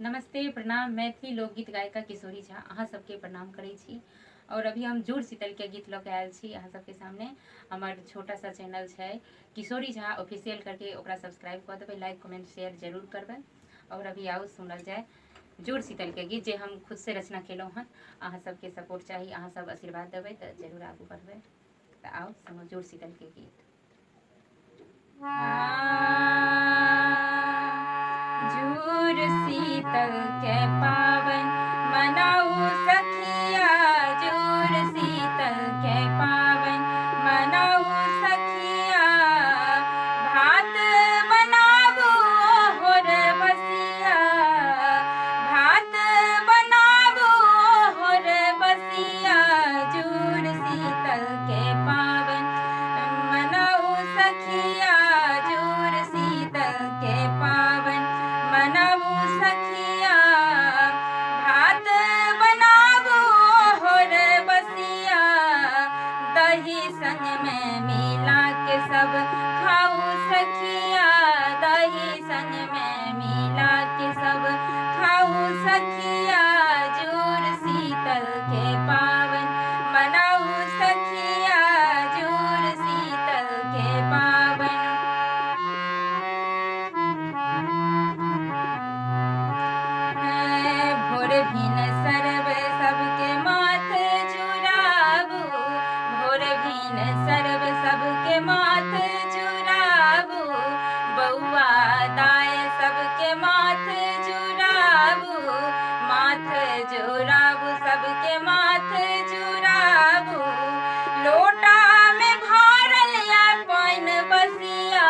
नमस्ते प्रणाम। मैं थी लोकगीत गायिका किशोरी झा। अहाँ सबके प्रणाम करै छी। और अभी हम जुड़शीतल के गीत लऽ के आयल छी अहाँ सबके सामने। हमार छोटा सा चैनल है किशोरी झा ऑफिशियल करके, ओकरा सब्सक्राइब कर देवे, लाइक कमेंट शेयर जरूर करबे। और अभी आओ सुनल जाए जुड़शीतल के गीत जे हम खुद से रचना केलहुँ हन। अहाँ सबके सपोर्ट चाहिए, अहाँ सब आशीर्वाद देवे तो जरूर आगू बढ़बे। तो आओ सुनो जुड़शीतल के गीत। जुड़शीतल के पावन मनाऊ सखिया, जुड़शीतल के पावन मनाऊ सखिया। भात बनाबू होर बसिया, भात बनाबू होर बसिया। जुड़शीतल के पावन मनाऊ सखिया, जुड़शीतल के पावन मनाऊ सखिया। भात बनाबू होर बसिया, दही संग में मिला के सब खाऊ सखिया। दही संग में मिला के सब खाऊ सखिया। जुड़शीतल के पावन मनाऊ सखिया, जुड़शीतल के पावन। भोर भिन सरब सबके माथ जुराबू, भोर भिन सरब सबके माथ जुराबू। बउआ दाय सबके माथ जुराबू, माथ जुराबू सबके माथ जुराबू। लोटा में भरल या पानि बसिया,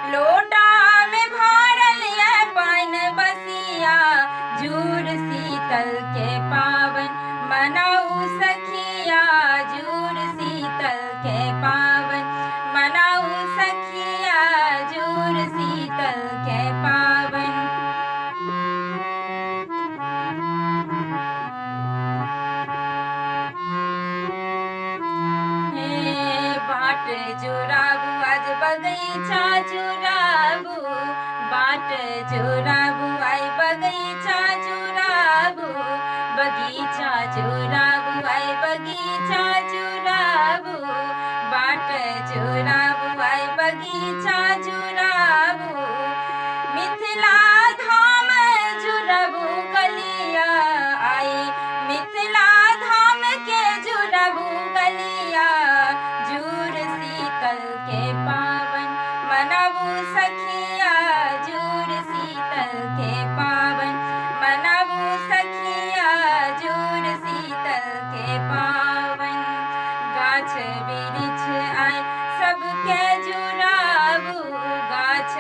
लोटा में भरल या पानि बसिया। जुड़शीतल के पावन मनाऊ सखिया, जुड़शीतल के पावन मनाऊ सखिया। जुड़शीतल के पावन। बाट जुराबू आज बगीचा जुराबू, बाट जुराबू आई बगीचा जुराबू। बगीचा जुराबू आई बगीचा जुराबू, बाट जुराबू आई बगीचा जुराबू। मिथिला धाम जुराबू गलिया आई, मिथिला धाम के जुराबू गलिया। जुड़शीतल के पावन मनाऊ सखिया, जुड़शीतल के पावन मनाऊ सखिया। जुड़शीतल के पावन। गाछ वृक्ष आय सबके जुराबू, गाछ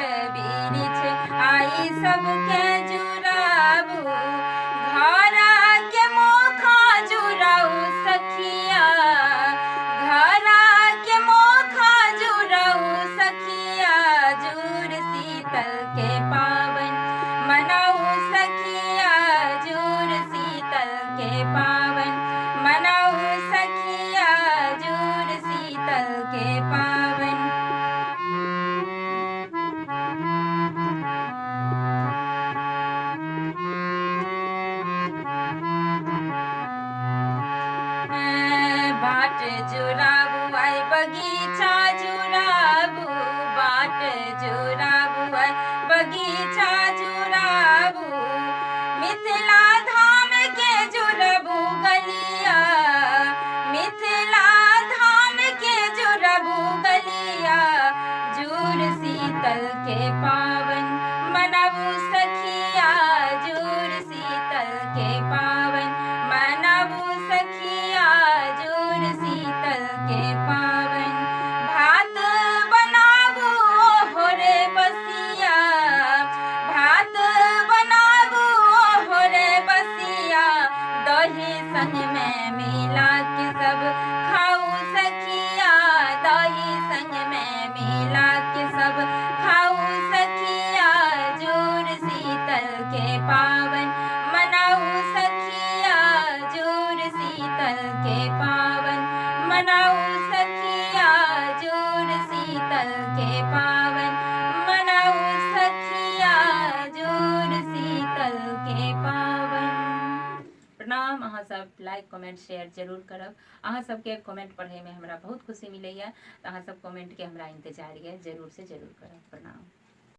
प्रणाम। अहाँ सब लाइक कमेंट शेयर जरूर करब। अहाँ सबके कमेंट पढ़े में हमरा बहुत खुशी मिलैया, तो अहाँ सब कमेंट के हमरा इंतजार है, जरूर से जरूर करब। प्रणाम।